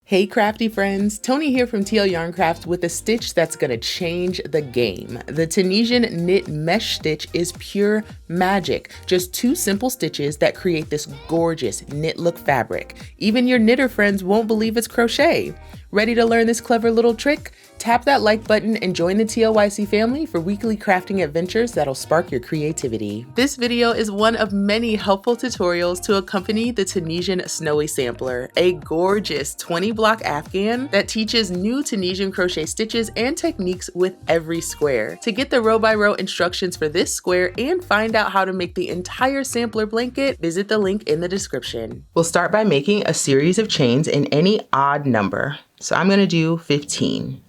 Hey crafty friends, Tony here from TL Yarn Crafts with a stitch that's gonna change the game. The Tunisian Knit Mesh Stitch is pure magic. Just two simple stitches that create this gorgeous knit look fabric. Even your knitter friends won't believe it's crochet. Ready to learn this clever little trick? Tap that like button and join the TLYC family for weekly crafting adventures that'll spark your creativity. This video is one of many helpful tutorials to accompany the Tunisian Snowy Sampler, a gorgeous 20-block Afghan that teaches new Tunisian crochet stitches and techniques with every square. To get the row-by-row instructions for this square and find out how to make the entire sampler blanket, visit the link in the description. We'll start by making a series of chains in any odd number. So I'm gonna do 15.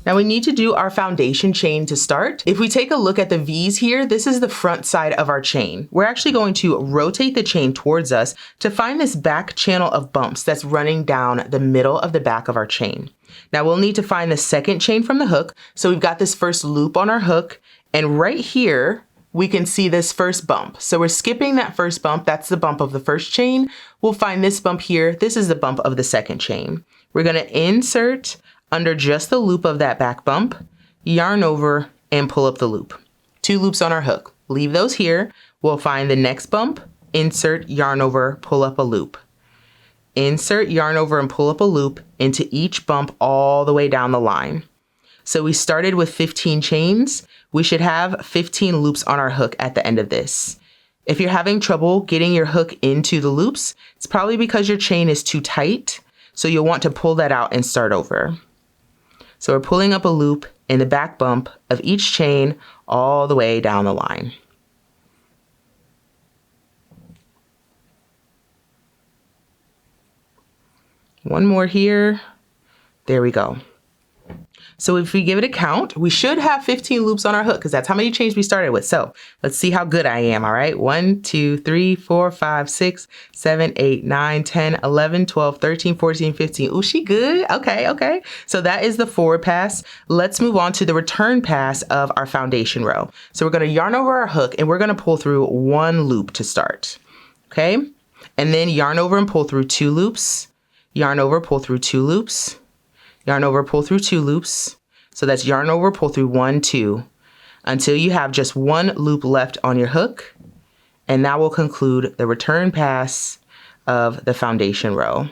Now we need to do our foundation chain to start. If we take a look at the V's here, this is the front side of our chain. We're actually going to rotate the chain towards us to find this back channel of bumps that's running down the middle of the back of our chain. Now we'll need to find the second chain from the hook. So we've got this first loop on our hook, and right here, we can see this first bump. So we're skipping that first bump. That's the bump of the first chain. We'll find this bump here. This is the bump of the second chain. We're gonna insert under just the loop of that back bump, yarn over and pull up the loop. Two loops on our hook. Leave those here. We'll find the next bump, insert, yarn over, pull up a loop. Insert, yarn over and pull up a loop into each bump all the way down the line. So we started with 15 chains. We should have 15 loops on our hook at the end of this. If you're having trouble getting your hook into the loops, it's probably because your chain is too tight. So you'll want to pull that out and start over. So we're pulling up a loop in the back bump of each chain all the way down the line. One more here. There we go. So if we give it a count, we should have 15 loops on our hook because that's how many chains we started with. So let's see how good I am, all right? 1, 2, 3, 4, 5, 6, 7, 8, 9, 10, 11, 12, 13, 14, 15. Ooh, she good. Okay. So that is the forward pass. Let's move on to the return pass of our foundation row. So we're gonna yarn over our hook and we're gonna pull through one loop to start, okay? And then yarn over and pull through two loops, yarn over, pull through two loops, yarn over, pull through two loops. So that's yarn over, pull through 1, 2, until you have just one loop left on your hook. And that will conclude the return pass of the foundation row.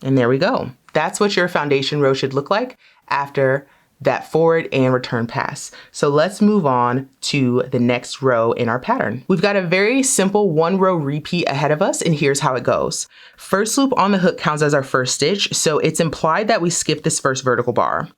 And there we go. That's what your foundation row should look like after that forward and return pass. So let's move on to the next row in our pattern. We've got a very simple one row repeat ahead of us, and here's how it goes. First loop on the hook counts as our first stitch, so it's implied that we skip this first vertical bar.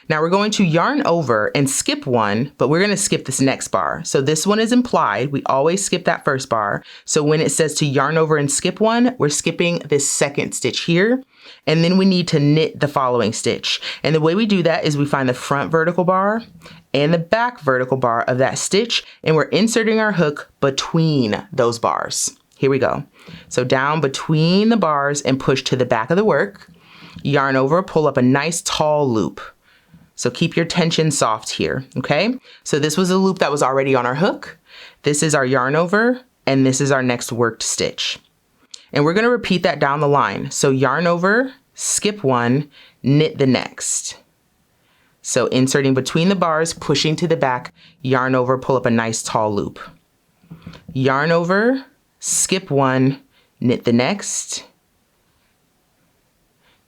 Now we're going to yarn over and skip one, but we're gonna skip this next bar. So this one is implied. We always skip that first bar. So when it says to yarn over and skip one, we're skipping this second stitch here. And then we need to knit the following stitch. And the way we do that is we find the front vertical bar and the back vertical bar of that stitch, and we're inserting our hook between those bars. Here we go. So down between the bars and push to the back of the work, yarn over, pull up a nice tall loop. So keep your tension soft here, okay? So this was a loop that was already on our hook. This is our yarn over, and this is our next worked stitch. And we're gonna repeat that down the line. So yarn over, skip one, knit the next. So inserting between the bars, pushing to the back, yarn over, pull up a nice tall loop. Yarn over, skip one, knit the next.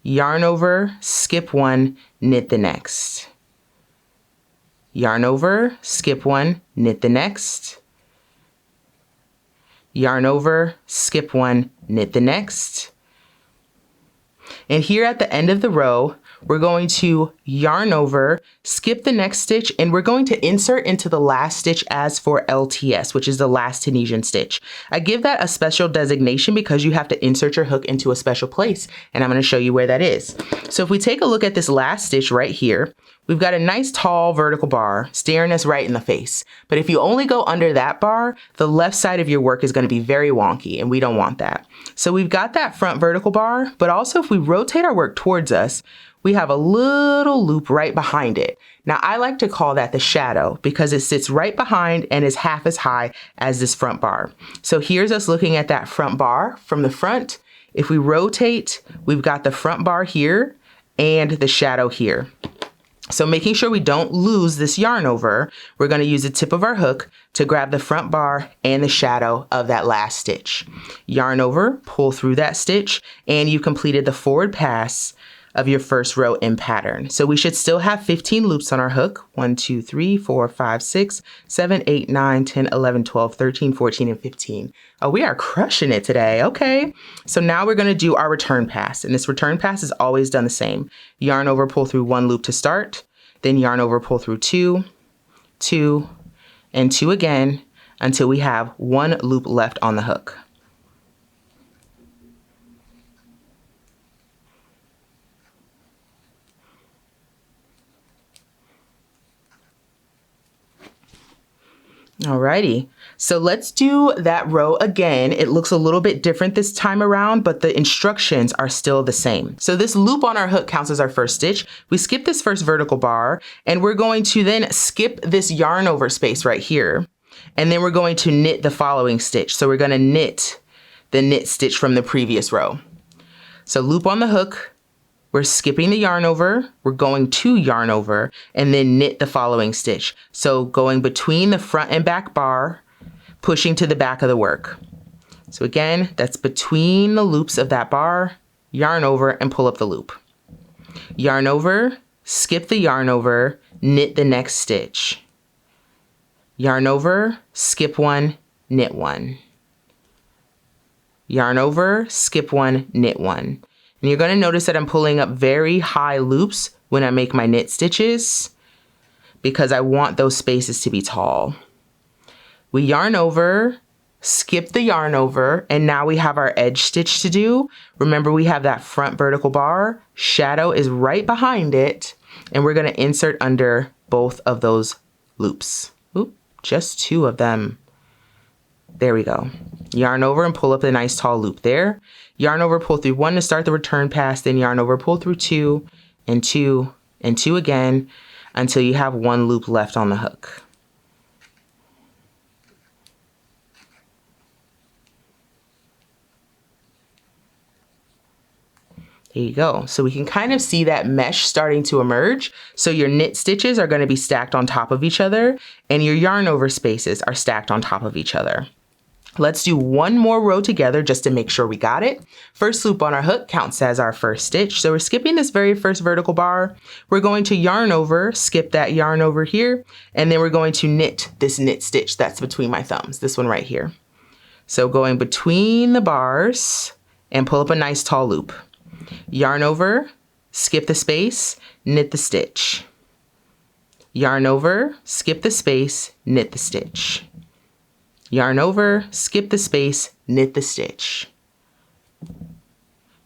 Yarn over, skip one, knit the next. Yarn over, skip one, knit the next. Yarn over, skip one, knit the next. And here at the end of the row, we're going to yarn over, skip the next stitch, and we're going to insert into the last stitch as for LTS, which is the last Tunisian stitch. I give that a special designation because you have to insert your hook into a special place, and I'm going to show you where that is. So if we take a look at this last stitch right here, we've got a nice tall vertical bar staring us right in the face. But if you only go under that bar, the left side of your work is going to be very wonky, and we don't want that. So we've got that front vertical bar, but also if we rotate our work towards us, we have a little loop right behind it. Now I like to call that the shadow because it sits right behind and is half as high as this front bar. So here's us looking at that front bar from the front. If we rotate, we've got the front bar here and the shadow here. So making sure we don't lose this yarn over, we're going to use the tip of our hook to grab the front bar and the shadow of that last stitch. Yarn over, pull through that stitch, and you completed the forward pass of your first row in pattern. So we should still have 15 loops on our hook. 1, 2, 3, 4, 5, 6, 7, 8, 9, 10, 11, 12, 13, 14, and 15. Oh, we are crushing it today. Okay. So now we're going to do our return pass. And this return pass is always done the same. Yarn over, pull through 1 loop to start, then yarn over, pull through 2, 2, and 2 again until we have 1 loop left on the hook. Alrighty, so let's do that row again. It looks a little bit different this time around, but the instructions are still the same. So this loop on our hook counts as our first stitch. We skip this first vertical bar, and we're going to then skip this yarn over space right here. And then we're going to knit the following stitch. So we're going to knit the knit stitch from the previous row. So loop on the hook, we're skipping the yarn over, we're going to yarn over, and then knit the following stitch. So going between the front and back bar, pushing to the back of the work. So again, that's between the loops of that bar, yarn over and pull up the loop. Yarn over, skip the yarn over, knit the next stitch. Yarn over, skip 1, knit 1. Yarn over, skip 1, knit 1. And you're going to notice that I'm pulling up very high loops when I make my knit stitches because I want those spaces to be tall. We yarn over, skip the yarn over, and now we have our edge stitch to do. Remember, we have that front vertical bar, shadow is right behind it, and we're going to insert under both of those loops. Oop, just 2 of them. There we go. Yarn over and pull up a nice tall loop there. Yarn over, pull through 1 to start the return pass, then yarn over, pull through 2, and 2, and 2 again until you have 1 loop left on the hook. There you go. So we can kind of see that mesh starting to emerge. So your knit stitches are going to be stacked on top of each other, and your yarn over spaces are stacked on top of each other. Let's do 1 more row together just to make sure we got it. First loop on our hook counts as our first stitch. So we're skipping this very first vertical bar. We're going to yarn over, skip that yarn over here, and then we're going to knit this knit stitch that's between my thumbs, this one right here. So going between the bars and pull up a nice tall loop. Yarn over, skip the space, knit the stitch. Yarn over, skip the space, knit the stitch. Yarn over, skip the space, knit the stitch.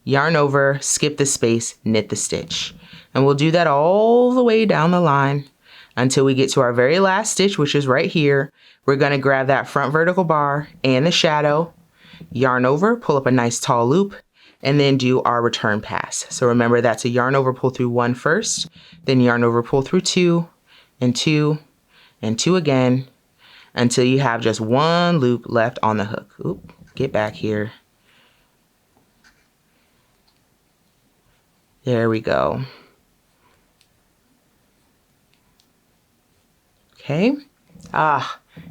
Yarn over, skip the space, knit the stitch. And we'll do that all the way down the line until we get to our very last stitch, which is right here. We're going to grab that front vertical bar and the shadow, yarn over, pull up a nice tall loop, and then do our return pass. So remember, that's a yarn over, pull through 1 first, then yarn over, pull through 2, and 2, and 2 again, until you have just 1 loop left on the hook. Oop, get back here. There we go. Okay.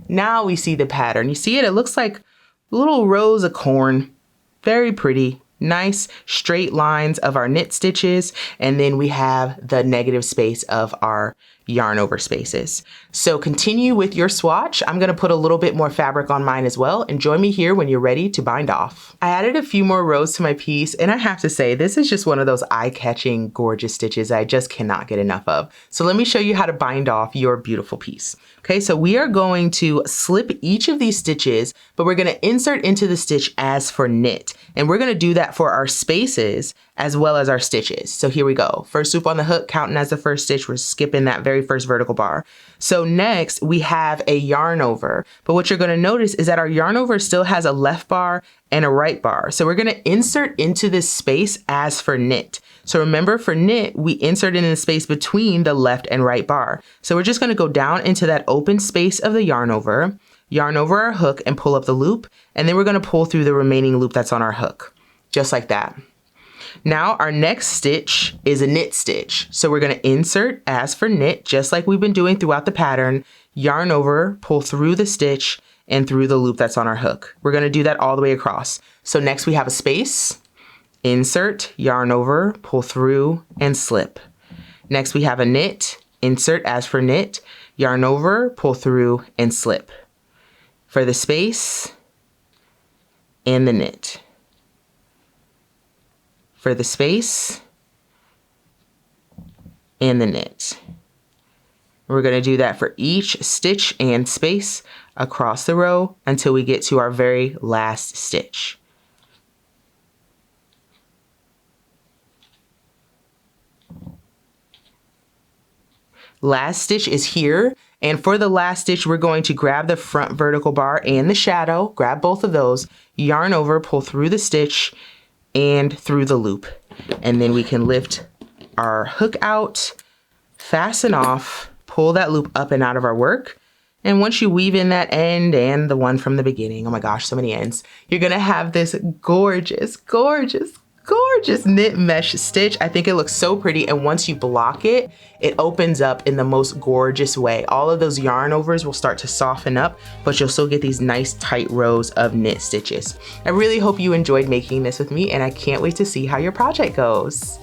Now we see the pattern. You see it? It looks like little rows of corn. Very pretty. Nice straight lines of our knit stitches, and then we have the negative space of our yarn over spaces. So continue with your swatch. I'm gonna put a little bit more fabric on mine as well, and join me here when you're ready to bind off. I added a few more rows to my piece, and I have to say, this is just one of those eye-catching, gorgeous stitches I just cannot get enough of. So let me show you how to bind off your beautiful piece. Okay, so we are going to slip each of these stitches, but we're gonna insert into the stitch as for knit. And we're gonna do that for our spaces as well as our stitches. So here we go. First loop on the hook, counting as the first stitch, we're skipping that very first vertical bar. So next we have a yarn over, but what you're gonna notice is that our yarn over still has a left bar and a right bar. So we're gonna insert into this space as for knit. So remember, for knit, we insert in the space between the left and right bar. So we're just gonna go down into that open space of the yarn over our hook and pull up the loop, and then we're gonna pull through the remaining loop that's on our hook, just like that. Now our next stitch is a knit stitch. So we're gonna insert as for knit, just like we've been doing throughout the pattern, yarn over, pull through the stitch and through the loop that's on our hook. We're gonna do that all the way across. So next we have a space, insert, yarn over, pull through and slip. Next we have a knit, insert as for knit, yarn over, pull through and slip. For the space and the knit. For the space and the knit. We're gonna do that for each stitch and space across the row until we get to our very last stitch. Last stitch is here, and for the last stitch we're going to grab the front vertical bar and the shadow, grab both of those, yarn over, pull through the stitch and through the loop, and then we can lift our hook out, fasten off, pull that loop up and out of our work, and once you weave in that end and the one from the beginning, oh my gosh, so many ends, you're gonna have this gorgeous, gorgeous, gorgeous knit mesh stitch. I think it looks so pretty, and once you block it, it opens up in the most gorgeous way. All of those yarn overs will start to soften up, but you'll still get these nice tight rows of knit stitches. I really hope you enjoyed making this with me, and I can't wait to see how your project goes.